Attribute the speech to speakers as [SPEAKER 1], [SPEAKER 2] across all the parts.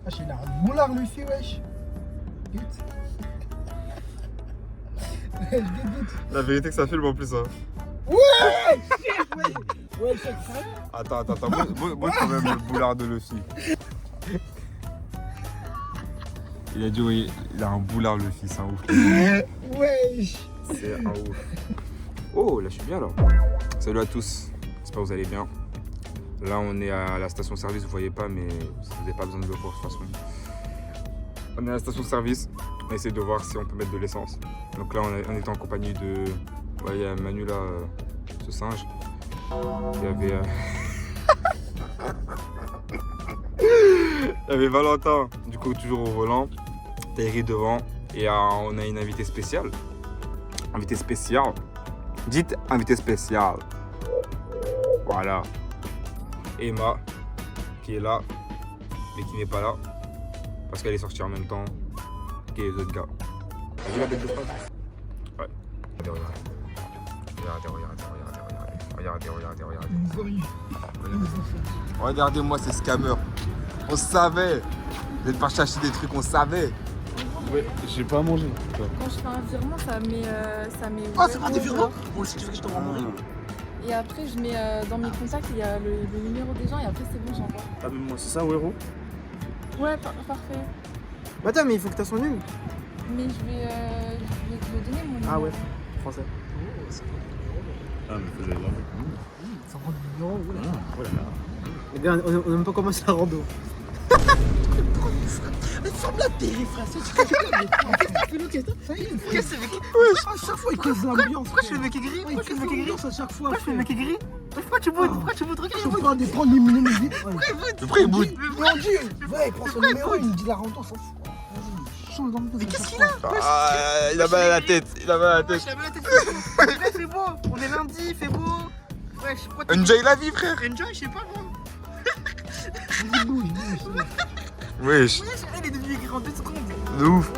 [SPEAKER 1] Wesh, il a un moulard lui aussi, wesh. Vite. Wesh, vite, vite.
[SPEAKER 2] La vérité que ça filme en plus, hein.
[SPEAKER 1] Ouais, ouais, c'est ça.
[SPEAKER 2] Attends, moi quand même le boulard de Luffy. Il a dit oui, il a un boulard Luffy, c'est un ouf.
[SPEAKER 1] Wesh.
[SPEAKER 2] C'est un ouf. Oh, là je suis bien là. Salut à tous, j'espère que vous allez bien. Là on est à la station service, vous voyez pas, mais vous n'avez pas besoin de le voir de toute façon. On est à la station service, on essaie de voir si on peut mettre de l'essence. Donc là on est en compagnie de... Vous voyez Manu là, ce singe. Il y avait... Il y avait Valentin, du coup toujours au volant. Thierry devant. Et on a une invitée spéciale. Invitée spéciale. Dites invitée spéciale. Voilà. Emma, qui est là, mais qui n'est pas là. Parce qu'elle est sortie en même temps que les autres gars. T'as vu la bête de phrase? Ouais. Regardez. Regardez-moi ces scammers. On savait. Vous êtes partis acheter des trucs, on savait.
[SPEAKER 3] Ouais, j'ai pas mangé.
[SPEAKER 4] Quand je fais un virement, ça met.
[SPEAKER 1] Ah, c'est pas des virements? Moi aussi, tu veux que je t'envoie mon mail?
[SPEAKER 4] Et après, je mets dans mes contacts, il y a le numéro des gens et après, c'est bon, j'envoie.
[SPEAKER 3] Ah, mais moi, c'est ça, Wero?
[SPEAKER 4] Ouais, parfait.
[SPEAKER 1] Bah, attends, mais il faut que t'as son numéro.
[SPEAKER 4] Mais je vais te donner mon numéro.
[SPEAKER 1] Ah, ouais, français.
[SPEAKER 3] Ah, mais faut que j'aille là.
[SPEAKER 1] 50 millions, oula.
[SPEAKER 3] Oh là là.
[SPEAKER 1] Les gars, on n'a même pas commencé la rando. Elle semble à terre, frère. C'est ce que tu fais. Qu'est-ce que c'est, mec? À chaque fois, il cause l'ambiance. Pourquoi je fais le mec aigri? Pourquoi je fais le mec aigri? À chaque fois. Pourquoi je fais le mec aigri? Pourquoi tu boudes? Pourquoi tu boudes? Regarde, il faut pas prendre les minutes.
[SPEAKER 2] Pourquoi il boude?
[SPEAKER 1] Mon Dieu. Ouais, il prend son numéro, il me dit la rando, on s'en fout. Vas-y, change d'ambiance. Mais qu'est-ce qu'il a?
[SPEAKER 2] Ah, il a mal à la tête. Il a mal à la tête.
[SPEAKER 1] Il a mal à la tête. Il fait beau. On est lundi, il fait beau. Wesh, pourquoi tu...
[SPEAKER 2] Enjoy la vie, frère.
[SPEAKER 1] Enjoy, je sais pas, moi.
[SPEAKER 2] Wesh.
[SPEAKER 1] Elle est devenue aigrie en 2 secondes.
[SPEAKER 2] De ouf.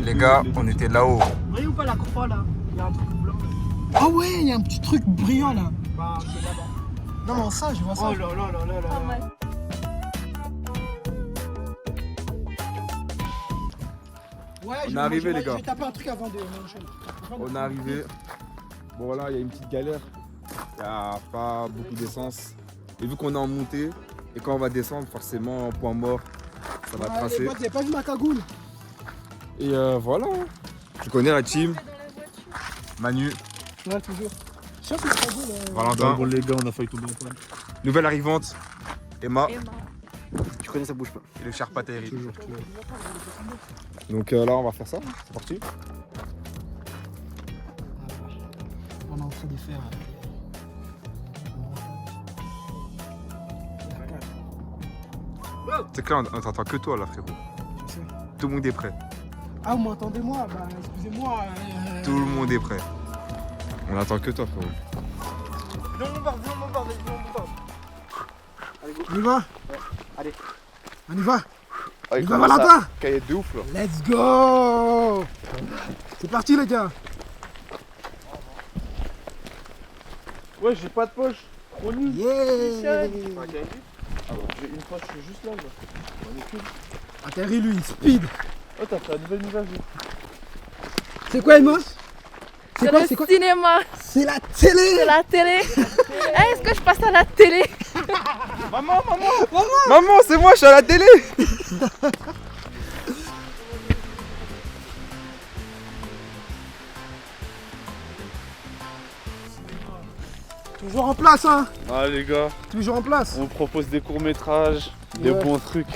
[SPEAKER 2] Les gars, on était là-haut.
[SPEAKER 1] Vous voyez ou pas la croix là? Il y a un truc blanc. Ah ouais, il y a un petit truc brillant là. Bah, c'est là-bas. Non, mais ça, je vois ça. Oh là là là là là.
[SPEAKER 4] Pas mal.
[SPEAKER 1] Ouais,
[SPEAKER 2] On est arrivé, les gars.
[SPEAKER 1] Je vais taper un truc avant de m'enchaîner.
[SPEAKER 2] On est arrivé. Bon, voilà, il y a une petite galère. Il n'y a pas beaucoup d'essence. Et vu qu'on est en montée, et quand on va descendre, forcément, point mort, ça va tracer.
[SPEAKER 1] T'as pas vu ma cagoule?
[SPEAKER 2] Et voilà. Tu connais la team. Manu,
[SPEAKER 1] Ouais, toujours. Je sais que c'est cagoule.
[SPEAKER 2] Valentin,
[SPEAKER 3] Bon, les gars, on a failli tomber en panne.
[SPEAKER 2] nouvelle arrivante, Emma
[SPEAKER 4] Emma.
[SPEAKER 1] Tu connais, ça bouge pas.
[SPEAKER 2] et le Sherpa Thierry.
[SPEAKER 3] Toujours.
[SPEAKER 2] Donc là, on va faire ça. C'est parti.
[SPEAKER 1] On est en train de faire.
[SPEAKER 2] C'est que là, on t'entend que toi, là, frérot.
[SPEAKER 1] Je sais.
[SPEAKER 2] Tout le monde est prêt.
[SPEAKER 1] Ah, vous m'entendez-moi? Bah, excusez-moi.
[SPEAKER 2] Tout le monde est prêt. On attend que toi, frérot.
[SPEAKER 1] Viens, on bombarde, vas-y, viens, on bombarde. On y va? Ouais. Allez. On y va?
[SPEAKER 2] Il
[SPEAKER 1] va, Valentin?
[SPEAKER 2] Cahier de ouf, là.
[SPEAKER 1] Let's go! C'est parti, les gars.
[SPEAKER 3] Ouais, j'ai pas de poche. On y
[SPEAKER 1] Yeah!
[SPEAKER 3] J'ai une poche juste là. On est cool.
[SPEAKER 1] Atterri, lui, speed.
[SPEAKER 3] Oh, t'as fait la nouvelle mise à jour.
[SPEAKER 1] C'est quoi, Emma? C'est quoi,
[SPEAKER 4] le
[SPEAKER 1] c'est quoi?
[SPEAKER 4] cinéma.
[SPEAKER 1] C'est la télé!
[SPEAKER 4] C'est la télé. Est-ce que je passe à la télé?
[SPEAKER 2] Maman, c'est moi, je suis à la télé.
[SPEAKER 1] Toujours en place, hein?
[SPEAKER 3] Ah, les gars,
[SPEAKER 1] Toujours en place.
[SPEAKER 3] on propose des courts-métrages, des
[SPEAKER 1] Ouais.
[SPEAKER 3] bons trucs.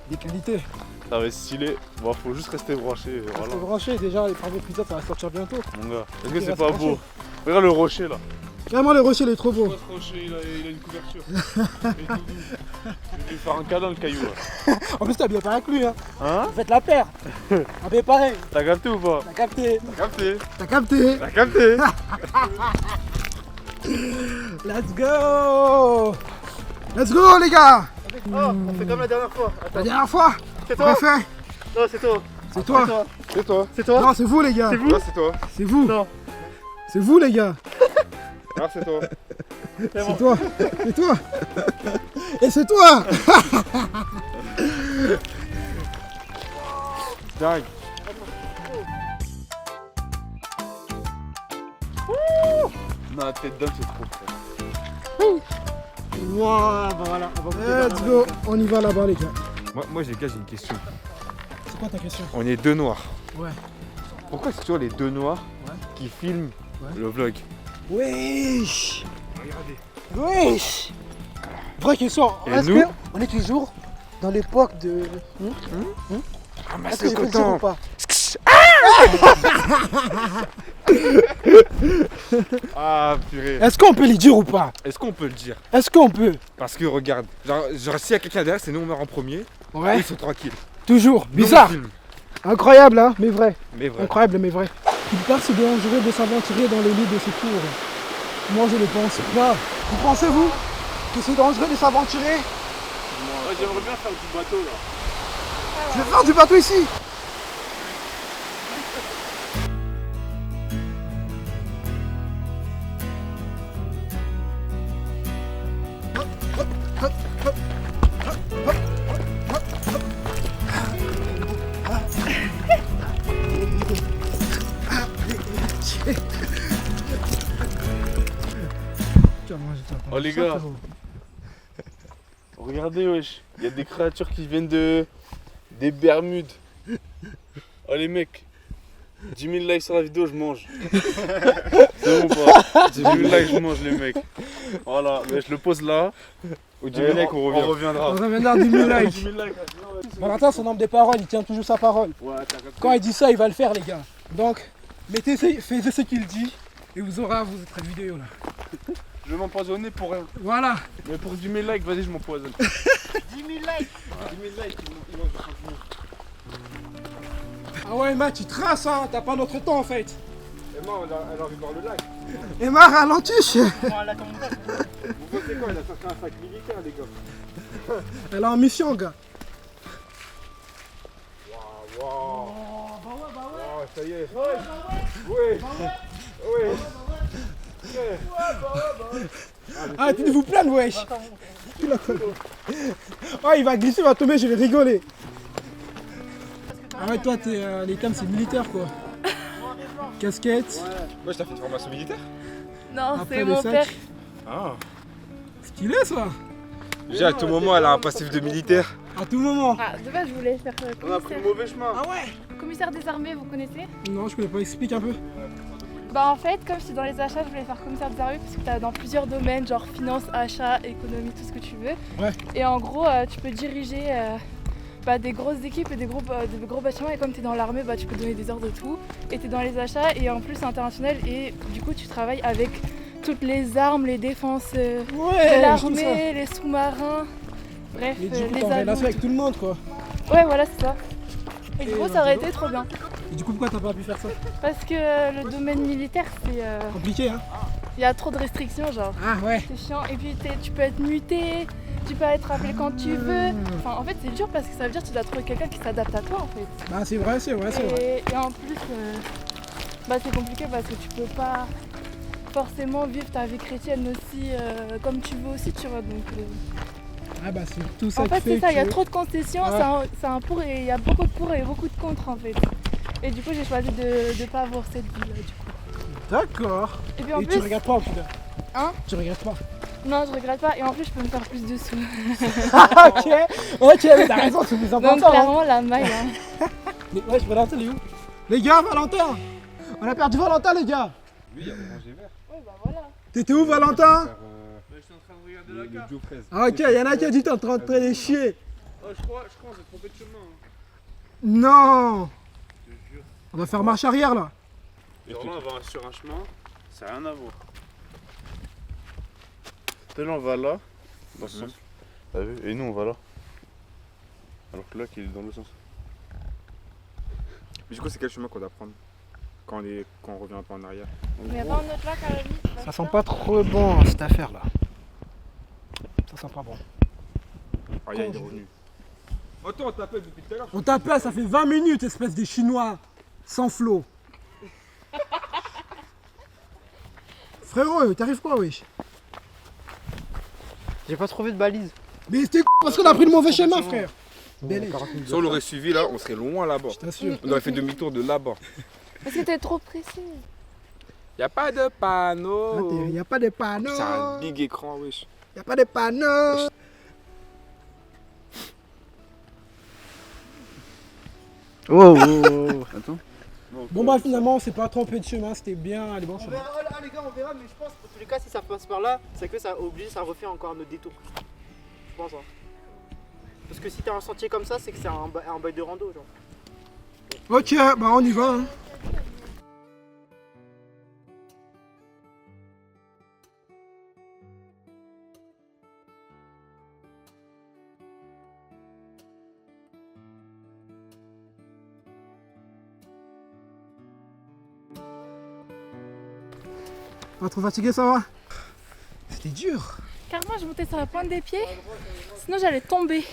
[SPEAKER 1] Des qualités.
[SPEAKER 3] Ça va être stylé. Bon, faut juste rester branché. Voilà.
[SPEAKER 1] Restez branchés, déjà, les premiers épisodes, ça va sortir bientôt.
[SPEAKER 3] Mon gars, est-ce
[SPEAKER 1] Ok,
[SPEAKER 3] que c'est
[SPEAKER 1] reste
[SPEAKER 3] pas
[SPEAKER 1] branché.
[SPEAKER 3] beau? Regarde le rocher là.
[SPEAKER 1] Vraiment, le rocher, il est trop beau.
[SPEAKER 3] Ce rocher, il a une couverture. Je vais lui faire un câlin, le caillou là.
[SPEAKER 1] En plus, t'as bien pareil avec lui, hein?
[SPEAKER 3] Hein?
[SPEAKER 1] Faites la paire. On bien pareil.
[SPEAKER 3] T'as capté ou pas?
[SPEAKER 1] T'as capté.
[SPEAKER 3] T'as capté?
[SPEAKER 1] T'as capté.
[SPEAKER 3] T'as capté?
[SPEAKER 1] Let's go. Let's go, les gars.
[SPEAKER 5] Oh, on fait comme la dernière fois.
[SPEAKER 1] La dernière fois,
[SPEAKER 5] C'est
[SPEAKER 1] on a
[SPEAKER 5] toi?
[SPEAKER 1] fait.
[SPEAKER 5] Non, c'est toi.
[SPEAKER 1] C'est toi.
[SPEAKER 2] C'est toi.
[SPEAKER 5] C'est toi?
[SPEAKER 1] Non, c'est vous, les gars.
[SPEAKER 5] C'est vous?
[SPEAKER 2] Là, c'est toi.
[SPEAKER 1] C'est vous.
[SPEAKER 5] Non.
[SPEAKER 1] C'est vous, les gars.
[SPEAKER 2] Là, c'est toi.
[SPEAKER 1] C'est toi. C'est toi. Et c'est toi.
[SPEAKER 3] Dingue. Non, la tête d'homme, c'est trop fort.
[SPEAKER 5] Ouah, bah voilà.
[SPEAKER 1] Let's go. On y va là-bas, les gars.
[SPEAKER 2] Moi les gars, j'ai une question.
[SPEAKER 1] C'est quoi ta question?
[SPEAKER 2] On est deux noirs.
[SPEAKER 1] Ouais.
[SPEAKER 2] Pourquoi c'est toujours les deux noirs qui filment le vlog?
[SPEAKER 1] Wesh.
[SPEAKER 2] Regardez.
[SPEAKER 1] Wesh. Vraie question.
[SPEAKER 2] Et
[SPEAKER 1] Est-ce
[SPEAKER 2] nous
[SPEAKER 1] qu'on est toujours dans l'époque de...
[SPEAKER 2] Ramasse
[SPEAKER 1] Est-ce que
[SPEAKER 2] le
[SPEAKER 1] je peux le dire ou
[SPEAKER 2] coton.
[SPEAKER 1] pas?
[SPEAKER 3] Ah, purée.
[SPEAKER 1] Est-ce qu'on peut les dire ou pas?
[SPEAKER 2] Est-ce qu'on peut le dire?
[SPEAKER 1] Est-ce qu'on peut?
[SPEAKER 2] Parce que regarde, genre s'il y a quelqu'un derrière, c'est nous on meurt en premier. Et
[SPEAKER 1] Ouais.
[SPEAKER 2] ils sont tranquilles.
[SPEAKER 1] Toujours.
[SPEAKER 2] Nous, on
[SPEAKER 1] Bizarre.
[SPEAKER 2] filme.
[SPEAKER 1] Incroyable, hein, mais vrai.
[SPEAKER 2] Mais vrai.
[SPEAKER 1] Incroyable, mais vrai. Il part c'est dangereux de s'aventurer dans les lits de secours. Moi, je le pense pas. Vous pensez-vous que c'est dangereux de s'aventurer?
[SPEAKER 3] Ouais, j'aimerais bien faire du bateau là.
[SPEAKER 1] Je vais faire du bateau ici.
[SPEAKER 3] Oh les gars, regardez wesh, il y a des créatures qui viennent des Bermudes. Oh les mecs, 10 000 likes sur la vidéo, je mange. C'est bon ou pas? 10 000 likes, je mange les mecs. Voilà, mais je le pose là.
[SPEAKER 2] Au 10 000 likes, on revient.
[SPEAKER 3] On reviendra.
[SPEAKER 1] On va maintenant 10 000 likes.
[SPEAKER 3] 10 000 likes.
[SPEAKER 1] Valentin, son homme des paroles, il tient toujours sa parole.
[SPEAKER 3] Ouais, t'as capté.
[SPEAKER 1] Quand il dit ça, il va le faire, les gars. Donc, faites ce qu'il dit et vous aurez votre vidéo là.
[SPEAKER 3] Je vais m'empoisonner pour rien.
[SPEAKER 1] Voilà.
[SPEAKER 3] Mais pour 10 000 likes, vas-y, je m'empoisonne.
[SPEAKER 5] 10 000 likes.
[SPEAKER 3] 10 000 likes, ils vont se continuer.
[SPEAKER 1] Ah ouais, Emma, tu traces, hein. T'as pas notre temps en fait.
[SPEAKER 2] Emma, elle a envie de voir le lac.
[SPEAKER 1] Emma, ralentis.
[SPEAKER 5] Voilà, comme on dit.
[SPEAKER 2] Vous pensez quoi? Il a sorti un sac militaire, les gars.
[SPEAKER 1] Elle est en mission, gars.
[SPEAKER 2] Waouh.
[SPEAKER 5] Bah ouais.
[SPEAKER 2] Oh, ça y est. Ouais. Ouais.
[SPEAKER 1] Arrêtez de vous plaindre, wesh. Oh, il va glisser, il va tomber, je vais rigoler. Ah ouais, toi, les thèmes, c'est militaire, quoi. Casquette.
[SPEAKER 2] Moi, je t'ai fait une formation militaire.
[SPEAKER 4] Non,
[SPEAKER 1] Après,
[SPEAKER 4] c'est
[SPEAKER 1] le
[SPEAKER 4] mon
[SPEAKER 1] sac.
[SPEAKER 4] père.
[SPEAKER 2] Ah.
[SPEAKER 1] Stylé, ça.
[SPEAKER 2] Déjà, à tout moment, elle a un passif de militaire.
[SPEAKER 1] À tout moment.
[SPEAKER 4] Ah, de base, je voulais faire
[SPEAKER 3] On a pris
[SPEAKER 4] commissaire.
[SPEAKER 3] le mauvais chemin.
[SPEAKER 1] Ah ouais.
[SPEAKER 4] Commissaire des armées, vous connaissez?
[SPEAKER 1] Non, je connais pas, explique un peu.
[SPEAKER 4] Bah en fait, comme je suis dans les achats, je voulais faire commissaire des armées parce que tu as dans plusieurs domaines, genre finance, achat, économie, tout ce que tu veux.
[SPEAKER 1] Ouais.
[SPEAKER 4] Et en gros, tu peux diriger des grosses équipes et des gros bâtiments. Et comme tu es dans l'armée, tu peux donner des ordres de tout. Et tu es dans les achats et en plus c'est international. Et du coup, tu travailles avec toutes les armes, les défenses
[SPEAKER 1] Ouais,
[SPEAKER 4] de
[SPEAKER 1] je trouve ça.
[SPEAKER 4] l'armée, les sous-marins. Bref,
[SPEAKER 1] Et du coup,
[SPEAKER 4] les
[SPEAKER 1] t'es en relation
[SPEAKER 4] avions.
[SPEAKER 1] avec tout le monde, quoi.
[SPEAKER 4] Ouais, voilà, c'est ça. Et du
[SPEAKER 1] Et
[SPEAKER 4] coup, ça aurait été trop bien.
[SPEAKER 1] Et du coup, pourquoi t'as pas pu faire ça?
[SPEAKER 4] Parce que le domaine militaire, c'est.
[SPEAKER 1] Compliqué, hein.
[SPEAKER 4] Il y a trop de restrictions, genre.
[SPEAKER 1] Ah ouais.
[SPEAKER 4] C'est chiant. Et puis tu peux être muté, tu peux être appelé quand tu veux. Enfin, en fait, c'est dur parce que ça veut dire que tu dois trouver quelqu'un qui s'adapte à toi, en fait.
[SPEAKER 1] Bah, c'est vrai, c'est vrai, c'est vrai.
[SPEAKER 4] Et en plus, c'est compliqué parce que tu peux pas forcément vivre ta vie chrétienne aussi comme tu veux aussi, tu vois. Donc,
[SPEAKER 1] Ah bah, c'est tout ça
[SPEAKER 4] en
[SPEAKER 1] qui
[SPEAKER 4] fait, c'est ça, il y a
[SPEAKER 1] que-
[SPEAKER 4] trop de concessions,
[SPEAKER 1] Ouais.
[SPEAKER 4] c'est un pour et il y a beaucoup de pour et beaucoup de contre, en fait. Et du coup, j'ai choisi de pas avoir cette vie-là, du coup.
[SPEAKER 1] D'accord.
[SPEAKER 4] Et puis en
[SPEAKER 1] Et
[SPEAKER 4] plus,
[SPEAKER 1] tu regrettes pas, au final?
[SPEAKER 4] Hein?
[SPEAKER 1] Tu regrettes pas?
[SPEAKER 4] non, je regrette pas. Et en plus, je peux me faire plus de sous.
[SPEAKER 1] Ok, mais t'as raison, c'est plus
[SPEAKER 4] Donc,
[SPEAKER 1] important. Hein.
[SPEAKER 4] clairement, la maille, hein.
[SPEAKER 1] Mais ouais, Valentin, il est où? Les gars, Valentin! On a perdu Valentin, les gars!
[SPEAKER 2] Oui, il y a Orange et Vert.
[SPEAKER 4] Ouais, bah voilà.
[SPEAKER 1] T'étais où, Valentin?
[SPEAKER 3] Je suis en train de regarder la
[SPEAKER 2] Le
[SPEAKER 3] carte.
[SPEAKER 2] duo fraise.
[SPEAKER 1] Ah, ok, y'en a qui a dit t'es en train de traîner chier.
[SPEAKER 3] Oh, je crois qu'on s'est trompé de chemin. Hein.
[SPEAKER 1] Non!
[SPEAKER 3] Je te jure.
[SPEAKER 1] On va faire marche arrière, là.
[SPEAKER 3] Et là, on va sur un chemin, ça n'a rien à voir. Tel on va là, dans ce sens. T'as vu? Et nous on va là. Alors que là, qu'il est dans le sens.
[SPEAKER 2] Mais du coup, c'est quel chemin qu'on doit prendre quand on revient un peu en arrière?
[SPEAKER 4] Mais y'a pas un autre lac à la limite.
[SPEAKER 1] Ça sent pas trop bon, cette affaire-là. Ça sent pas bon.
[SPEAKER 2] Ah, il est revenu. Attends, on t'appelle depuis tout à l'heure.
[SPEAKER 1] On t'appelle, ça fait 20 minutes, espèce de Chinois sans flot. Frérot, t'arrives quoi, wesh?
[SPEAKER 5] J'ai pas trouvé de balise.
[SPEAKER 1] Mais c'était parce qu'on a pris le mauvais chemin, frère. Belle.
[SPEAKER 2] Si on l'aurait suivi là, on serait loin là-bas.
[SPEAKER 1] Je t'assure.
[SPEAKER 2] On aurait fait demi-tour de là-bas.
[SPEAKER 4] Parce que t'es trop précis.
[SPEAKER 2] Y a pas de panneau.
[SPEAKER 1] Il n'y a pas de panneaux.
[SPEAKER 2] C'est un big écran, wesh.
[SPEAKER 1] Il n'y a pas de panneaux.
[SPEAKER 5] Oh, oh. Attends.
[SPEAKER 1] Bon bah finalement on s'est pas trompé de chemin, c'était bien, allez bon
[SPEAKER 5] On
[SPEAKER 1] chemin.
[SPEAKER 5] verra, oh, les gars, on verra, mais je pense que dans tous les cas, si ça passe par là, c'est que ça oblige, ça refait encore un autre détour. Je pense. Hein. Parce que si t'as un sentier comme ça, c'est que c'est un bail de rando, genre.
[SPEAKER 1] Ok, bah on y va. Hein. Pas trop fatigué, ça va? C'était dur.
[SPEAKER 4] Car moi je montais sur la pointe des pieds, sinon j'allais tomber.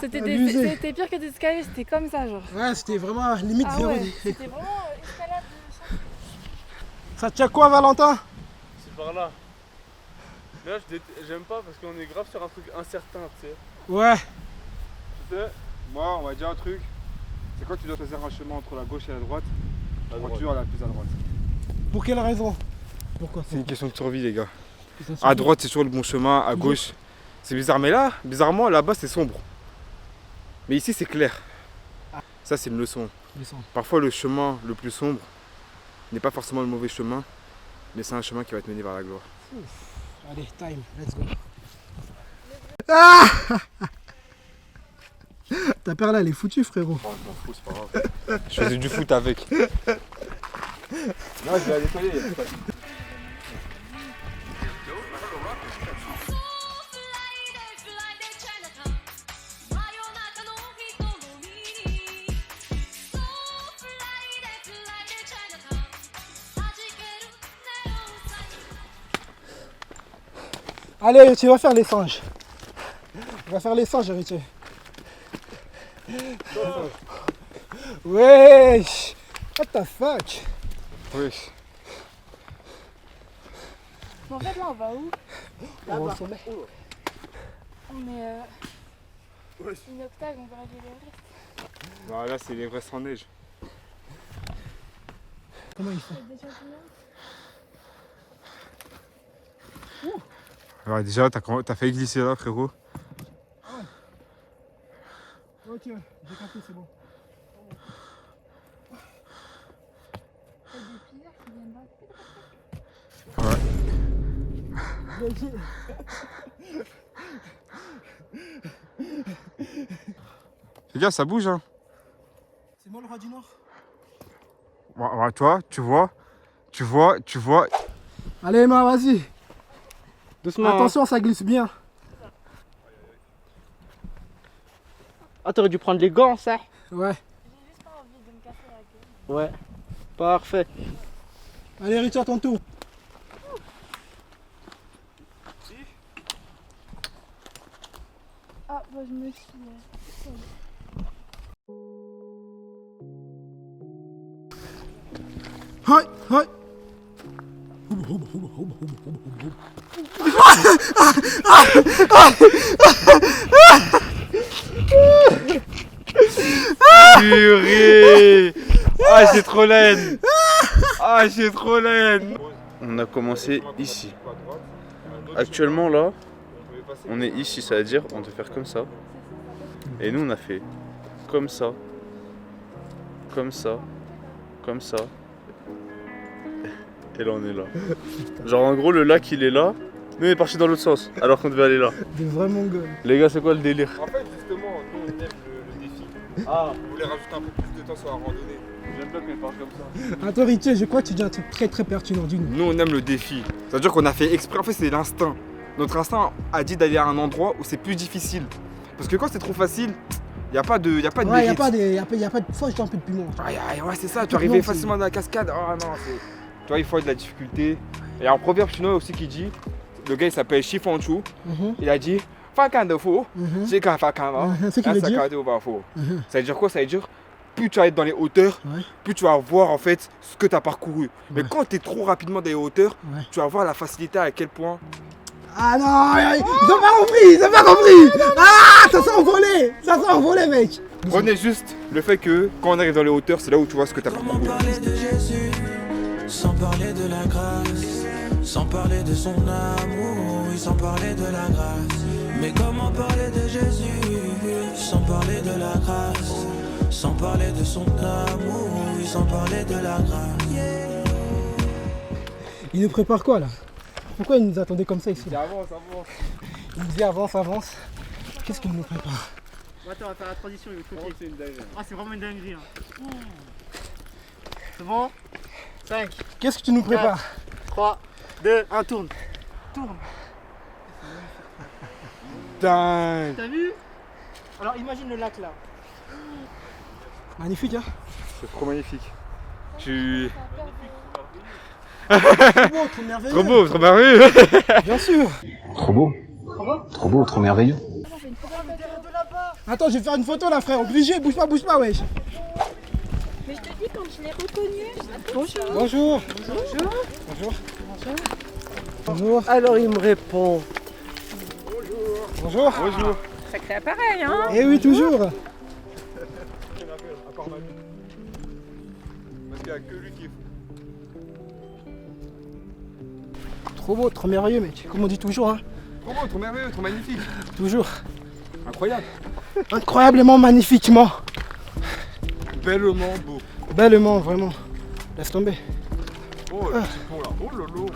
[SPEAKER 4] C'était
[SPEAKER 1] Abusé.
[SPEAKER 4] c'était pire que des escaliers, c'était comme ça genre.
[SPEAKER 1] Ouais, c'était vraiment limite
[SPEAKER 4] Ah
[SPEAKER 1] zéro.
[SPEAKER 4] ouais, c'était vraiment escalade de sang.
[SPEAKER 1] Ça tient quoi, Valentin?
[SPEAKER 3] C'est par là. Mais là, j'aime pas parce qu'on est grave sur un truc incertain, tu sais.
[SPEAKER 1] Ouais.
[SPEAKER 2] Tu sais, moi, on va dire un truc. C'est quand tu dois choisir un chemin entre la gauche et la droite, prends toujours la plus à droite.
[SPEAKER 1] Pour quelle raison? Pourquoi?
[SPEAKER 2] C'est une question de survie, les gars. À droite, c'est toujours le bon chemin, à gauche, c'est bizarre. Mais là, bizarrement, là-bas, c'est sombre. Mais ici, c'est clair. Ça, c'est une leçon. Parfois, le chemin le plus sombre n'est pas forcément le mauvais chemin, mais c'est un chemin qui va te mener vers la gloire.
[SPEAKER 1] Allez, time, let's go. Ah ta paire là, elle est foutue, frérot.
[SPEAKER 2] Oh, je m'en fous, c'est pas grave. Je faisais du foot avec. Non, je vais la nettoyer.
[SPEAKER 1] Allez, tu vas faire les singes. On va faire les singes, héritier. Wesh! What the fuck?
[SPEAKER 2] Oui.
[SPEAKER 4] Mais en fait là on va où?
[SPEAKER 1] On va au sommet.
[SPEAKER 4] On est une octave, on va aller l'Everest.
[SPEAKER 2] Non, là, c'est l'Everest en neige.
[SPEAKER 1] Comment ils font?
[SPEAKER 2] Ouais, déjà, t'as failli glisser là, frérot.
[SPEAKER 1] Ok, j'ai capté, c'est bon.
[SPEAKER 4] T'as des pilleurs qui viennent là.
[SPEAKER 2] Les gars, ça bouge, hein.
[SPEAKER 1] C'est moi le roi du Nord.
[SPEAKER 2] Ouais, toi, tu vois.
[SPEAKER 1] Allez, Emma, vas-y.
[SPEAKER 5] Doucement.
[SPEAKER 1] Attention, ça glisse bien.
[SPEAKER 5] Ah, t'aurais dû prendre les gants, ça.
[SPEAKER 1] Ouais.
[SPEAKER 4] J'ai juste pas envie de me casser la gueule.
[SPEAKER 5] Ouais. Parfait.
[SPEAKER 1] Allez, héritier, à ton tour.
[SPEAKER 4] Ah bah je me suis...
[SPEAKER 1] Hi, hi.
[SPEAKER 3] Purée. Ah, j'ai trop laine. Ah, j'ai trop laine. On a commencé ici. Actuellement, là, on est ici, ça veut dire on doit faire comme ça. Et nous, on a fait comme ça, comme ça, comme ça. Et là, on est là. Genre, en gros, le lac, il est là. Nous, on est parti dans l'autre sens, alors qu'on devait aller là.
[SPEAKER 1] Des vrais mongols.
[SPEAKER 3] Les gars, c'est quoi le délire?
[SPEAKER 2] En fait, justement, nous, on aime le défi.
[SPEAKER 3] Ah,
[SPEAKER 2] On voulait rajouter un peu plus de temps sur la randonnée.
[SPEAKER 3] j'aime bien quand il parle comme ça.
[SPEAKER 1] Attends, héritier, je crois que tu dis un truc très très pertinent. Dis-nous.
[SPEAKER 2] Nous, on aime le défi. C'est-à-dire qu'on a fait exprès. En fait, c'est l'instinct. Notre instinct a dit d'aller à un endroit où c'est plus difficile. Parce que quand c'est trop facile, il n'y a pas de
[SPEAKER 1] Ouais, il n'y
[SPEAKER 2] mérite.
[SPEAKER 1] a pas de. Faut ajouter un peu de piment.
[SPEAKER 2] Ouais, c'est ça. Tu
[SPEAKER 1] Tout le
[SPEAKER 2] arrivais
[SPEAKER 1] monde,
[SPEAKER 2] facilement dans la cascade. Ah non, c'est. Tu vois, il faut de la difficulté. Et il y a un proverbe chinois aussi qui dit, le gars il s'appelle Shi Fengchu, il a dit Fakan de fou, c'est qu'un fakan.
[SPEAKER 1] C'est qu'il veut dire.
[SPEAKER 2] Ça veut dire quoi? Ça veut dire plus tu vas être dans les hauteurs,
[SPEAKER 1] Ouais.
[SPEAKER 2] plus tu vas voir en fait ce que tu as parcouru. Mais
[SPEAKER 1] Ouais.
[SPEAKER 2] quand tu es trop rapidement dans les hauteurs,
[SPEAKER 1] Ouais.
[SPEAKER 2] tu vas voir la facilité à quel point
[SPEAKER 1] Ah non, ils ont pas compris, ils ont pas compris. Ah, ça s'est envolé, mec.
[SPEAKER 2] Prenez juste le fait que quand on arrive dans les hauteurs, c'est là où tu vois ce que t'as pas
[SPEAKER 6] Comment
[SPEAKER 2] compris.
[SPEAKER 6] parler de Jésus sans parler de la grâce, sans parler de son amour, oui, sans parler de la grâce. Mais comment parler de Jésus sans parler de la grâce, sans parler de son amour, oui, sans parler de la grâce.
[SPEAKER 1] Il nous prépare quoi là? Pourquoi il nous attendait comme ça ici là?
[SPEAKER 2] Avance.
[SPEAKER 1] Il nous dit avance. Qu'est-ce qu'il nous prépare?
[SPEAKER 5] Attends, on va faire la transition, il va te
[SPEAKER 3] C'est une dinguerie.
[SPEAKER 5] Ah, c'est vraiment une dinguerie. Hein. C'est bon 5,
[SPEAKER 1] Qu'est-ce que tu nous prépares?
[SPEAKER 5] 3, 2, 1, tourne.
[SPEAKER 2] Dingue.
[SPEAKER 5] T'as vu? Alors imagine le lac là.
[SPEAKER 1] Magnifique, hein?
[SPEAKER 2] C'est trop magnifique. Tu...
[SPEAKER 1] Trop beau, trop merveilleux.
[SPEAKER 2] Trop beau, trop merveilleux.
[SPEAKER 1] Bien sûr.
[SPEAKER 7] Trop beau. Trop beau, trop merveilleux.
[SPEAKER 1] Attends, je vais faire une photo là, frère. Obligé, bouge pas, wesh.
[SPEAKER 4] Mais je te dis, quand je l'ai reconnu.
[SPEAKER 1] Bonjour. Bonjour.
[SPEAKER 5] Alors il me répond.
[SPEAKER 1] Bonjour.
[SPEAKER 4] Sacré appareil, hein.
[SPEAKER 1] Eh oui, toujours.
[SPEAKER 2] Parce qu'il n'y a que lui qui est fou.
[SPEAKER 1] Trop beau, trop merveilleux, mec. Comme on dit toujours, hein.
[SPEAKER 2] Trop beau, trop merveilleux, trop magnifique.
[SPEAKER 1] Toujours.
[SPEAKER 2] Incroyable.
[SPEAKER 1] Incroyablement, magnifiquement.
[SPEAKER 2] Bellement beau.
[SPEAKER 1] Bellement, vraiment. Laisse tomber.
[SPEAKER 2] Oh, le petit pont là. Oh lolo.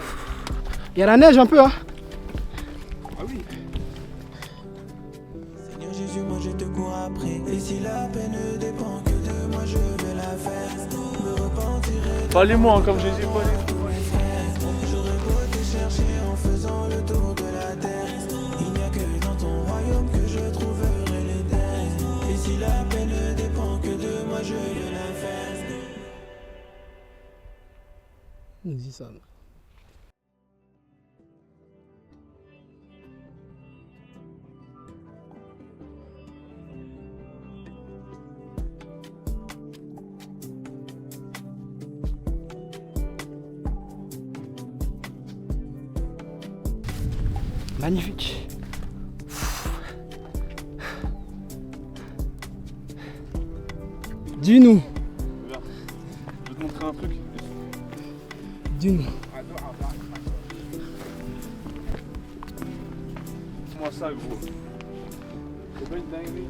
[SPEAKER 1] Il y a la neige un peu, hein.
[SPEAKER 2] Ah oui.
[SPEAKER 6] Seigneur Jésus, moi je te cours après. Et si la peine ne dépend que de moi, je vais la faire. Me repentirai.
[SPEAKER 3] Parlez-moi comme Jésus parlait.
[SPEAKER 6] J'aurais beau te chercher en faisant le tour de la terre. Il n'y a que dans ton royaume que je trouverai l'éternel. Et si la peine ne dépend que de moi, je vais la faire.
[SPEAKER 1] Il nous dit ça. Magnifique. Dis-nous.
[SPEAKER 3] Je vais te montrer un truc.
[SPEAKER 1] Dis-nous.
[SPEAKER 3] Moi ça gros. C'est pas une dinguerie.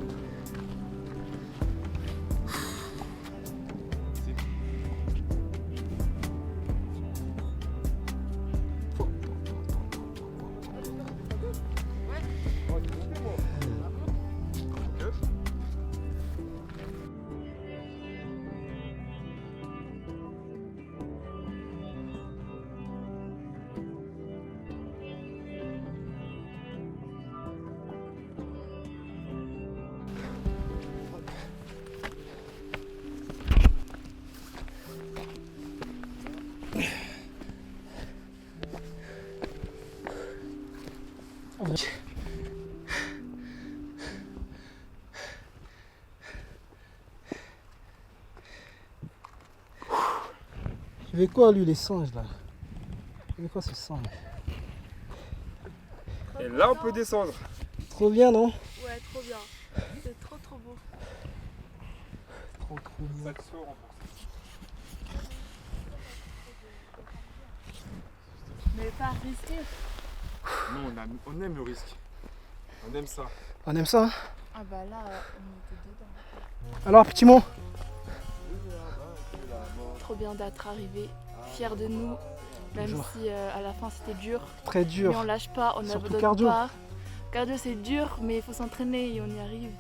[SPEAKER 1] Il veut quoi lui les singes là? Il veut quoi ce singe?
[SPEAKER 2] Et là, on peut descendre.
[SPEAKER 1] Trop bien, non?
[SPEAKER 4] Ouais, trop bien. C'est trop beau.
[SPEAKER 1] Trop bien.
[SPEAKER 2] Satisfaisant.
[SPEAKER 4] Mais pas risqué.
[SPEAKER 2] Non, on aime le risque. On aime ça.
[SPEAKER 1] On aime ça, hein?
[SPEAKER 4] Ah bah là, on était dedans.
[SPEAKER 1] Alors, petit mot?
[SPEAKER 4] Trop bien d'être arrivé, fier de nous, même
[SPEAKER 1] Toujours.
[SPEAKER 4] si à la fin c'était dur.
[SPEAKER 1] Très
[SPEAKER 4] Mais
[SPEAKER 1] dur.
[SPEAKER 4] on lâche pas, on
[SPEAKER 1] Surtout
[SPEAKER 4] n'abandonne
[SPEAKER 1] cardio.
[SPEAKER 4] pas. Cardio c'est dur, mais il faut s'entraîner et on y arrive.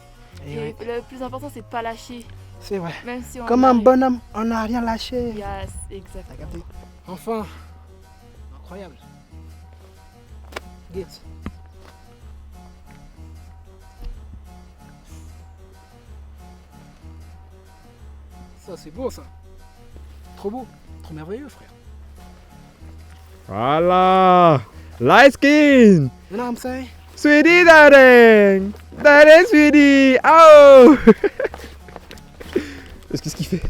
[SPEAKER 1] Et
[SPEAKER 4] Et
[SPEAKER 1] ouais,
[SPEAKER 4] le plus important c'est de pas lâcher,
[SPEAKER 1] c'est vrai.
[SPEAKER 4] même si on
[SPEAKER 1] Comme un
[SPEAKER 4] arrive.
[SPEAKER 1] bonhomme, on n'a rien lâché.
[SPEAKER 4] Yes,
[SPEAKER 1] T'as
[SPEAKER 4] exactement.
[SPEAKER 1] capté? Enfin. Incroyable. Gates. Ça c'est beau ça. Trop beau. Trop merveilleux frère.
[SPEAKER 2] Voilà. Light skin.
[SPEAKER 1] You know what I'm saying?
[SPEAKER 2] Sweetie darling. Darling sweetie. Oh. Qu'est-ce qu'il fait?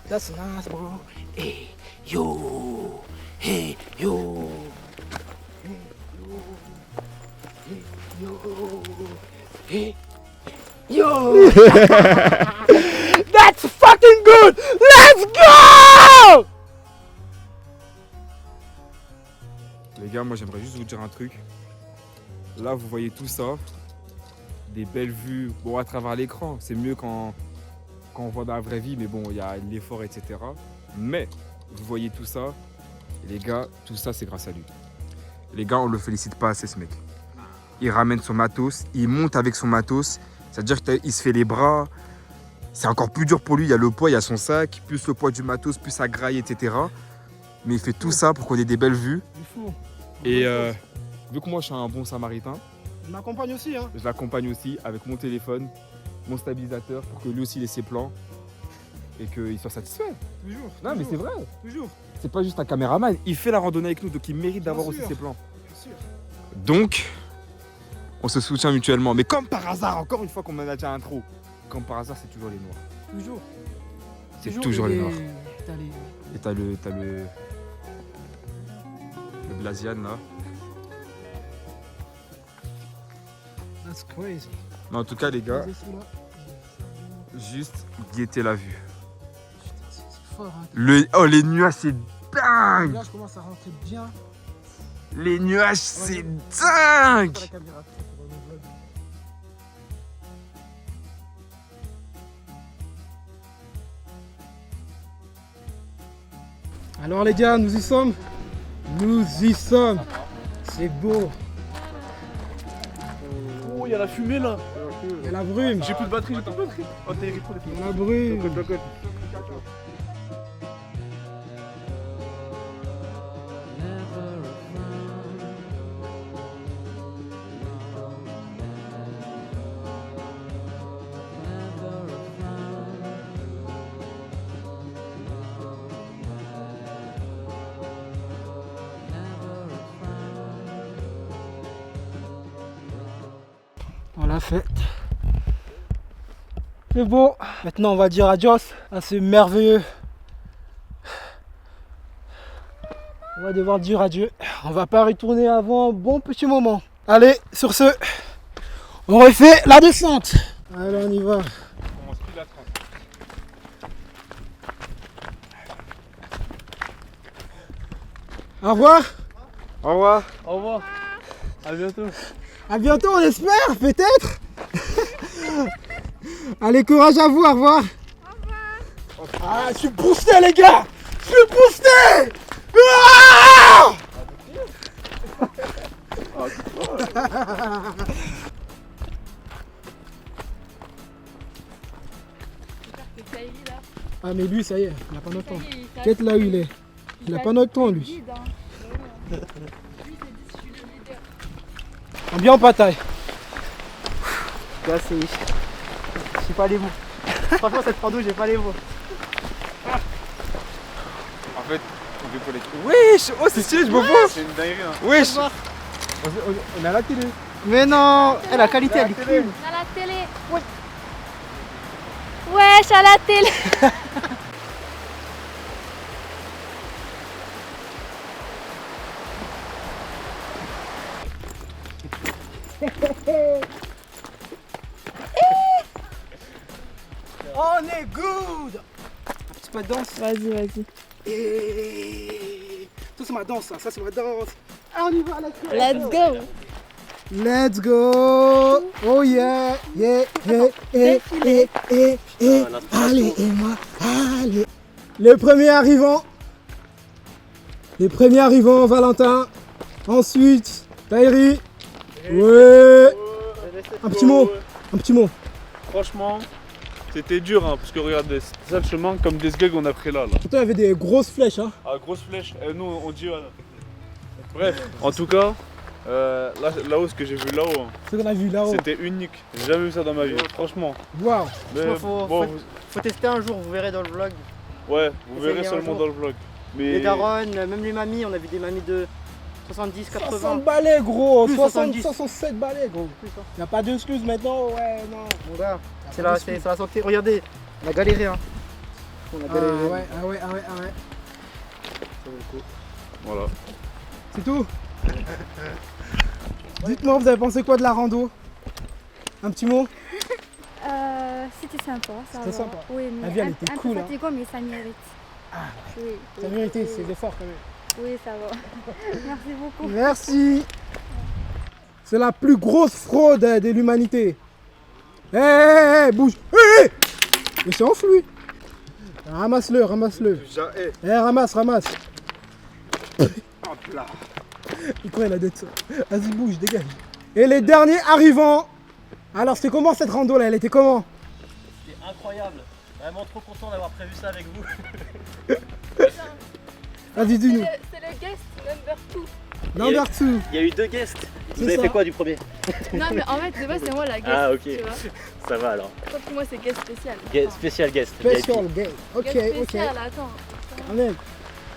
[SPEAKER 1] That's nice bro. Hey yo. Hey yo. Hey Yo! That's fucking good! Let's go!
[SPEAKER 2] Les gars, moi j'aimerais juste vous dire un truc. Là, vous voyez tout ça. Des belles vues. Bon, à travers l'écran, c'est mieux quand on voit dans la vraie vie, mais bon, il y a l'effort, etc. Mais, vous voyez tout ça. Et les gars, tout ça, c'est grâce à lui. Les gars, on le félicite pas assez, ce mec. Il ramène son matos, il monte avec son matos. C'est-à-dire qu'il se fait les bras. C'est encore plus dur pour lui. Il y a le poids, il y a son sac, plus le poids du matos, plus sa graille, etc. Mais il fait tout ça pour qu'on ait des belles vues.
[SPEAKER 1] Il faut.
[SPEAKER 2] Et vu que moi je suis un bon samaritain,
[SPEAKER 1] Je m'accompagne aussi, hein.
[SPEAKER 2] je l'accompagne aussi avec mon téléphone, mon stabilisateur pour que lui aussi ait ses plans et qu'il soit satisfait.
[SPEAKER 1] Toujours.
[SPEAKER 2] Non mais c'est vrai,
[SPEAKER 1] Toujours.
[SPEAKER 2] c'est pas juste un caméraman, il fait la randonnée avec nous donc il mérite d'avoir
[SPEAKER 1] Bien
[SPEAKER 2] aussi
[SPEAKER 1] sûr.
[SPEAKER 2] ses plans.
[SPEAKER 1] Bien sûr.
[SPEAKER 2] Donc, on se soutient mutuellement. Mais comme par hasard, encore une fois qu'on en a déjà un trop, comme par hasard c'est toujours les noirs.
[SPEAKER 1] Toujours.
[SPEAKER 2] C'est toujours les noirs.
[SPEAKER 1] T'as les...
[SPEAKER 2] Et t'as le Blasian là.
[SPEAKER 1] That's crazy.
[SPEAKER 2] Mais en tout cas les gars,
[SPEAKER 1] Vas-y, celui-là.
[SPEAKER 2] juste guettez la vue.
[SPEAKER 1] Putain, c'est fort, hein.
[SPEAKER 2] Oh les nuages c'est dingue.
[SPEAKER 1] Là, je commence à rentrer bien.
[SPEAKER 2] Les nuages c'est dingue.
[SPEAKER 1] Pas la caméra. Pour le vlog. Alors les gars, nous y sommes. Nous y sommes. C'est beau.
[SPEAKER 3] Oh, il y a la fumée là.
[SPEAKER 1] Il y a la brume.
[SPEAKER 3] J'ai plus de batterie, j'ai plus de batterie. Oh, t'es électro, les
[SPEAKER 1] Il y a la brume. On l'a fait. C'est bon. Maintenant, on va dire adios à ce merveilleux. On va devoir dire adieu. On va pas retourner avant un bon petit moment. Allez, sur ce, on refait la descente. Allez, on y va. Au revoir.
[SPEAKER 2] Au revoir.
[SPEAKER 3] Au revoir. À bientôt.
[SPEAKER 1] À bientôt, on espère, peut-être. Allez, courage à vous, au revoir. Au revoir. Ah, je suis boosté, les gars. Je suis boosté. Ah Ah, mais lui, ça y est, il n'a pas notre temps. Quête là où il est. Il n'a pas notre temps, lui. On est bien en bataille.
[SPEAKER 5] Là, c'est. J'ai pas les mots. Franchement, cette rando, j'ai pas les mots.
[SPEAKER 2] En fait, on fait pour les... Wesh. Oh c'est stylé, je me vois.
[SPEAKER 3] C'est une dinguerie. Hein.
[SPEAKER 2] Wesh.
[SPEAKER 1] On est à la télé.
[SPEAKER 5] Mais non, la qualité, elle est cool.
[SPEAKER 4] À la télé. Ouais. Wesh, à la télé.
[SPEAKER 1] On est good. Un petit pas de danse.
[SPEAKER 4] Vas-y, vas-y.
[SPEAKER 1] Et... Ça c'est ma danse, ça c'est ma danse. Ah, on y va, let's go.
[SPEAKER 4] Let's go.
[SPEAKER 1] Let's go. Oh yeah, yeah, yeah, allez, et moi, allez. Les premiers arrivants. Valentin. Ensuite, Taïri. Ouais. Un petit mot.
[SPEAKER 3] Franchement, c'était dur, hein, parce que regardez, c'est ça le chemin comme des sgugs on a pris là.
[SPEAKER 1] Pourtant, il y avait des grosses flèches, hein.
[SPEAKER 3] Ah, grosse flèche, nous on dit voilà. Bref, en tout cas, là-haut, ce que j'ai vu là-haut, hein,
[SPEAKER 1] Ce qu'on a vu là-haut.
[SPEAKER 3] c'était unique. J'ai jamais vu ça dans ma vie, franchement.
[SPEAKER 1] Waouh.
[SPEAKER 3] Mais
[SPEAKER 5] Franchement, faut tester un jour, vous verrez dans le vlog.
[SPEAKER 3] ouais, vous verrez
[SPEAKER 5] Essayez un
[SPEAKER 3] seulement
[SPEAKER 5] jour.
[SPEAKER 3] dans le vlog. Mais
[SPEAKER 5] Les darons, même les mamies, on a vu des mamies de 70, 80.
[SPEAKER 1] 60 balais, gros.
[SPEAKER 5] Plus 70.
[SPEAKER 1] 67 balais, gros.
[SPEAKER 5] Plus, hein.
[SPEAKER 1] Y a pas d'excuse maintenant, ouais, non.
[SPEAKER 5] Mon gars, c'est
[SPEAKER 1] pas
[SPEAKER 5] la,
[SPEAKER 1] d'excuse.
[SPEAKER 5] c'est la santé. Regardez, on a galéré, hein. On a
[SPEAKER 1] Ah
[SPEAKER 5] galéré.
[SPEAKER 1] ouais.
[SPEAKER 3] voilà.
[SPEAKER 1] C'est tout. Dites-moi, vous avez pensé quoi de la rando? Un petit mot?
[SPEAKER 8] C'était sympa, ça
[SPEAKER 1] C'était
[SPEAKER 8] va.
[SPEAKER 1] sympa.
[SPEAKER 8] Oui, mais
[SPEAKER 1] La vie, elle était
[SPEAKER 8] un
[SPEAKER 1] cool,
[SPEAKER 8] peu
[SPEAKER 1] hein.
[SPEAKER 8] fatigant, mais ça mérite.
[SPEAKER 1] Ah,
[SPEAKER 8] Oui,
[SPEAKER 1] ça
[SPEAKER 8] oui,
[SPEAKER 1] mérité,
[SPEAKER 8] oui.
[SPEAKER 1] c'est l'effort quand même.
[SPEAKER 8] Oui, ça va. Merci beaucoup.
[SPEAKER 1] Merci. C'est la plus grosse fraude de l'humanité. Hé, bouge. Hé, mais c'est enfui. Lui. Ramasse-le, ramasse-le. Ramasse.
[SPEAKER 2] Hop là.
[SPEAKER 1] Il croit la dette. Vas-y, bouge, dégage. Et les derniers arrivants. Alors, c'était comment cette rando là? Elle était comment?
[SPEAKER 9] C'était incroyable. Vraiment trop content d'avoir prévu ça avec vous.
[SPEAKER 1] Vas-y, dis-nous.
[SPEAKER 4] C'est le guest number 2.
[SPEAKER 1] Number 2.
[SPEAKER 9] Il y a eu 2 guests. Vous
[SPEAKER 1] C'est
[SPEAKER 9] avez
[SPEAKER 1] ça.
[SPEAKER 9] fait quoi du premier?
[SPEAKER 4] Non, mais en fait, de base, c'est moi la guest.
[SPEAKER 9] Ah, ok.
[SPEAKER 4] Tu vois.
[SPEAKER 9] Ça va alors.
[SPEAKER 4] Sauf que moi, c'est guest spécial.
[SPEAKER 9] Spécial guest.
[SPEAKER 1] Special game. Ok,
[SPEAKER 4] Guest
[SPEAKER 1] ok.
[SPEAKER 4] spécial, attends.
[SPEAKER 1] Amen.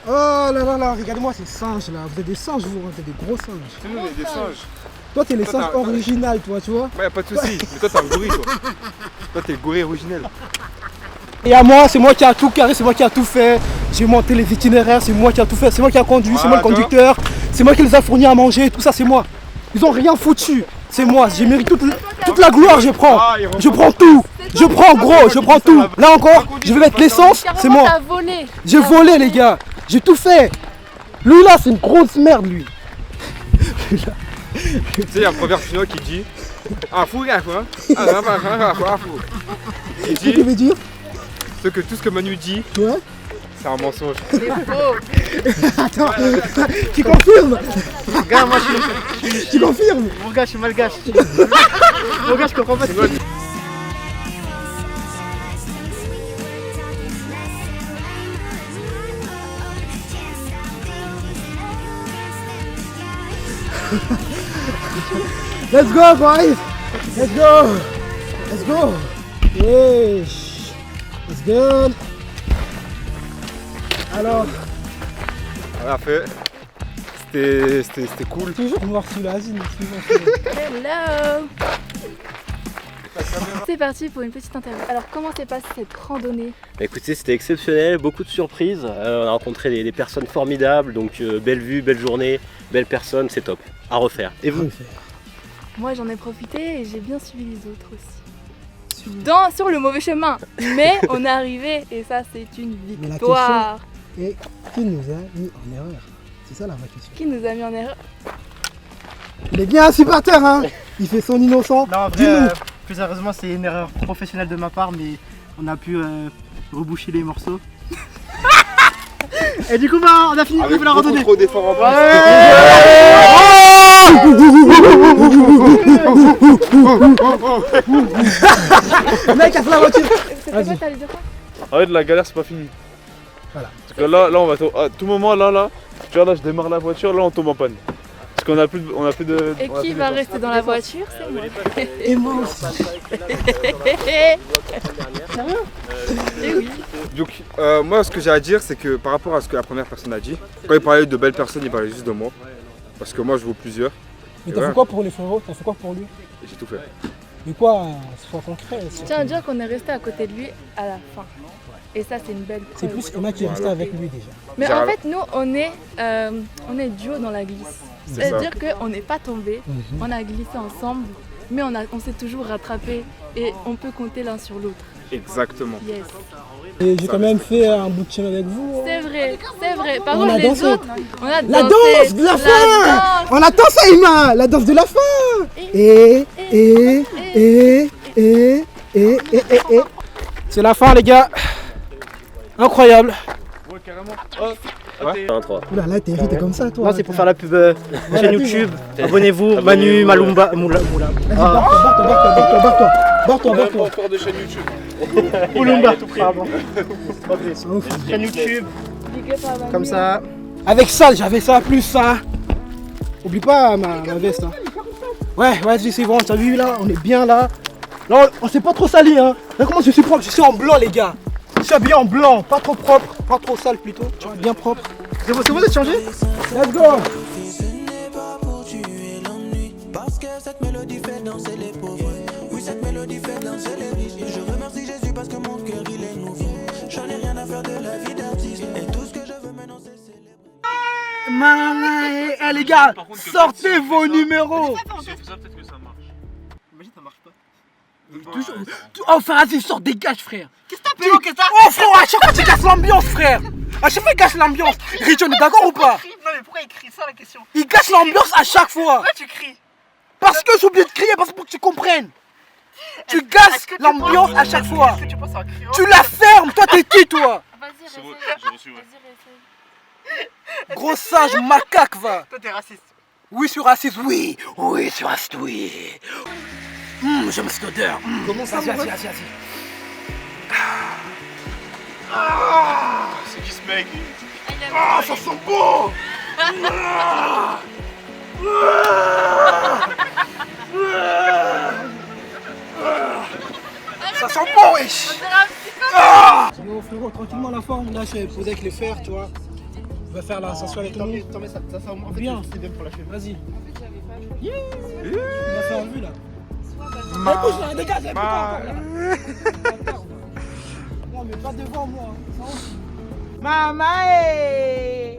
[SPEAKER 1] Oh là là là, regardez-moi ces singes là. Vous êtes des singes, vous, hein, vous êtes des gros singes.
[SPEAKER 2] C'est nous, on est des singes.
[SPEAKER 1] Toi, t'es les
[SPEAKER 2] Toi,
[SPEAKER 1] singes
[SPEAKER 2] t'as-
[SPEAKER 1] originales, toi, tu vois.
[SPEAKER 2] Ouais, y'a pas de soucis. Mais toi, t'es un gorille, toi. Toi, t'es le gorille originel.
[SPEAKER 1] Et à moi, c'est moi qui a tout carré, c'est moi qui a tout fait. J'ai monté les itinéraires, c'est moi qui a tout fait, c'est moi qui a conduit, c'est moi le
[SPEAKER 2] Voilà, toi.
[SPEAKER 1] conducteur, c'est moi qui les a fournis à manger, tout ça c'est moi. Ils ont rien foutu, c'est moi, j'ai mérité toute la gloire, je prends.
[SPEAKER 2] Ah, il reprend.
[SPEAKER 1] Je prends tout, je prends gros, je prends tout. Là encore, je vais mettre l'essence, c'est
[SPEAKER 4] Carrément,
[SPEAKER 1] moi.
[SPEAKER 4] t'as volé.
[SPEAKER 1] J'ai volé les gars, j'ai tout fait. Lui là, c'est une grosse merde lui.
[SPEAKER 2] Tu sais, il y a un proverbe chinois qui dit ah, fou, gars, quoi. Ah, fou. Il
[SPEAKER 1] Qu'est-ce que tu
[SPEAKER 2] dit
[SPEAKER 1] veux dire?
[SPEAKER 2] tout ce que Manu dit,
[SPEAKER 1] Ouais.
[SPEAKER 2] c'est un mensonge.
[SPEAKER 1] Attends, tu confirmes?
[SPEAKER 5] Regarde, moi je suis.
[SPEAKER 1] Tu confirmes?
[SPEAKER 5] Mon gars, je suis malgache. Mon gars, je comprends pas ce que
[SPEAKER 1] Let's go boys! Let's go! Let's go! Yes! Let's go! Alors,
[SPEAKER 2] On a fait. C'était cool.
[SPEAKER 1] toujours noir sous la zine, toujours.
[SPEAKER 4] Hello. C'est parti pour une petite interview. Alors, comment s'est passée cette randonnée?
[SPEAKER 9] Bah, écoutez, c'était exceptionnel, beaucoup de surprises. On a rencontré des personnes formidables, donc belle vue, belle journée, belle personne, c'est top. À refaire. Et vous?
[SPEAKER 4] Moi, j'en ai profité et j'ai bien suivi les autres aussi. Sur le mauvais chemin, mais on est arrivé et ça, c'est une
[SPEAKER 1] Mais la
[SPEAKER 4] victoire.
[SPEAKER 1] Et qui nous a mis en erreur? C'est ça la vraie question.
[SPEAKER 4] Qui nous a mis en erreur?
[SPEAKER 1] Il est bien assis par terre, hein? Il fait son innocent.
[SPEAKER 5] Non, en vrai,
[SPEAKER 1] Dis-nous.
[SPEAKER 5] plus sérieusement, c'est une erreur professionnelle de ma part, mais on a pu reboucher les morceaux. Et du coup, bah, on a fini, on a
[SPEAKER 2] Avec
[SPEAKER 5] fait la
[SPEAKER 2] beaucoup
[SPEAKER 5] randonnée.
[SPEAKER 2] trop d'efforts en plus.
[SPEAKER 1] Le mec a fait la voiture.
[SPEAKER 4] C'était
[SPEAKER 1] Vas-y.
[SPEAKER 4] quoi, t'allais dire quoi?
[SPEAKER 3] En fait, la galère, c'est pas fini.
[SPEAKER 1] Voilà.
[SPEAKER 3] Parce que là, on va à tout moment, là, tu vois, là, je démarre la voiture, là, on tombe en panne. Parce qu'on a plus de. On a plus de
[SPEAKER 4] Et
[SPEAKER 3] on a
[SPEAKER 4] qui
[SPEAKER 3] plus
[SPEAKER 4] va
[SPEAKER 3] de-
[SPEAKER 4] rester dans la voiture? C'est moi.
[SPEAKER 1] Et moi aussi.
[SPEAKER 4] Eh oui.
[SPEAKER 2] Donc, moi, ce que j'ai à dire, c'est que par rapport à ce que la première personne a dit, quand il parlait de belles personnes, il parlait juste de moi. Parce que moi, je vaux plusieurs.
[SPEAKER 1] Mais
[SPEAKER 2] Et
[SPEAKER 1] t'as
[SPEAKER 2] ouais.
[SPEAKER 1] fait quoi pour les frérots? T'as fait quoi pour lui?
[SPEAKER 2] Et j'ai tout fait.
[SPEAKER 1] Mais quoi? Sois concret.
[SPEAKER 4] Je tiens à dire qu'on est resté à côté de lui à la fin. Et ça, c'est une belle
[SPEAKER 1] C'est
[SPEAKER 4] preuve.
[SPEAKER 1] plus Emma qui est restée avec lui déjà.
[SPEAKER 4] Mais
[SPEAKER 2] J'ai
[SPEAKER 4] en
[SPEAKER 2] ra-
[SPEAKER 4] fait, nous, on est duo dans la glisse.
[SPEAKER 2] C'est ça.
[SPEAKER 4] C'est-à-dire qu'on n'est pas tombé, on a glissé ensemble, mais on s'est toujours rattrapé et on peut compter l'un sur l'autre.
[SPEAKER 2] Exactement.
[SPEAKER 4] Yes.
[SPEAKER 1] Et j'ai quand même fait un bout de chemin avec vous.
[SPEAKER 4] C'est vrai, c'est vrai. Par
[SPEAKER 1] On
[SPEAKER 4] contre,
[SPEAKER 1] a
[SPEAKER 4] les
[SPEAKER 1] dansé.
[SPEAKER 4] autres, on a
[SPEAKER 1] La
[SPEAKER 4] dansé.
[SPEAKER 1] danse de la fin! On attend ça, Emma! La danse de la fin! Et. C'est la fin, les gars! Incroyable!
[SPEAKER 3] Ouais, carrément.
[SPEAKER 9] Un, 3.
[SPEAKER 1] Oula, là, t'es irrité comme ça, toi.
[SPEAKER 5] Non, c'est pour faire la pub
[SPEAKER 1] la
[SPEAKER 5] chaîne
[SPEAKER 1] pub.
[SPEAKER 5] YouTube. Abonnez-vous, Manu, Malumba, Moula.
[SPEAKER 1] Vas-y, barre-toi.
[SPEAKER 3] Pas encore de chaîne YouTube.
[SPEAKER 5] Moulumba, pardon.
[SPEAKER 1] C'est ouf.
[SPEAKER 5] Chaîne YouTube,
[SPEAKER 4] Big up à Manu.
[SPEAKER 5] comme ça.
[SPEAKER 1] Avec ça, j'avais ça plus ça. Oublie pas ma veste. Hein. Ouais, vas-y, c'est bon, t'as vu là, on est bien là. Là, on s'est pas trop sali, hein. Là, comment je suis propre? Je suis en blanc, les gars. Je suis habillé en blanc, pas trop propre, pas trop sale plutôt. Tu vois, bien propre.
[SPEAKER 5] C'est bon d'être changé?
[SPEAKER 1] Let's go!
[SPEAKER 6] Ce n'est pas pour tuer l'ennui, parce que cette mélodie fait danser les pauvres. Oui, cette mélodie fait danser les riches. Je remercie Jésus parce que mon cœur il est nouveau. J'en ai rien à faire de la vie d'artiste. Et tout ce que je veux maintenant c'est célébrer.
[SPEAKER 1] Maman, elle les gars,
[SPEAKER 3] Par contre, que
[SPEAKER 1] sortez
[SPEAKER 3] si on fait
[SPEAKER 1] vos
[SPEAKER 3] ça-
[SPEAKER 1] numéros.
[SPEAKER 3] Si on fait ça, peut-être que ça marche.
[SPEAKER 5] Imagine, ça marche pas.
[SPEAKER 1] Toujours. Oh, vas-y, sors, dégage, frère.
[SPEAKER 5] Qu'est-ce que t'as, Pélo? Qu'est-ce que t'as?
[SPEAKER 1] Oh, frère, à chaque fois, tu casses l'ambiance, frère. À chaque fois, il casse l'ambiance. Rich, on est d'accord ou pas?
[SPEAKER 5] Non, mais pourquoi il crie ça, la question?
[SPEAKER 1] Il casse l'ambiance à chaque fois.
[SPEAKER 5] Pourquoi tu cries?
[SPEAKER 1] Parce que j'ai oublié de crier, parce que pour que tu comprennes. Tu casses l'ambiance à chaque fois.
[SPEAKER 5] Est-ce que tu penses à un cri?
[SPEAKER 1] Tu la fermes, toi, t'es qui, toi?
[SPEAKER 4] Vas-y,
[SPEAKER 3] C'est bon,
[SPEAKER 4] réessaye.
[SPEAKER 3] j'ai reçu, ouais.
[SPEAKER 4] Vas-y, réessaye.
[SPEAKER 1] Gros sage, macaque, va.
[SPEAKER 5] Toi, t'es raciste.
[SPEAKER 1] Oui, je suis raciste, oui. Oui, je suis raciste, oui. J'aime cette odeur.
[SPEAKER 5] Comment ça,
[SPEAKER 1] Vas-y,
[SPEAKER 5] mon
[SPEAKER 1] vas-y,
[SPEAKER 5] pote?
[SPEAKER 1] vas-y.
[SPEAKER 3] C'est qui ce mec?
[SPEAKER 1] Ah, ça sent bon. Ça sent bon, wesh. Yo, frérot, tranquillement la forme. Là, je vais poser avec les fers, tu vois. On va faire la sensuelle avec nous.
[SPEAKER 5] T'en mets ça, en fait,
[SPEAKER 1] Bien.
[SPEAKER 5] c'est bien pour la cheville.
[SPEAKER 1] Vas-y. On va faire un vue là. Bouge là, dégage, là, putain. Non, mais pas devant moi.
[SPEAKER 5] Maman!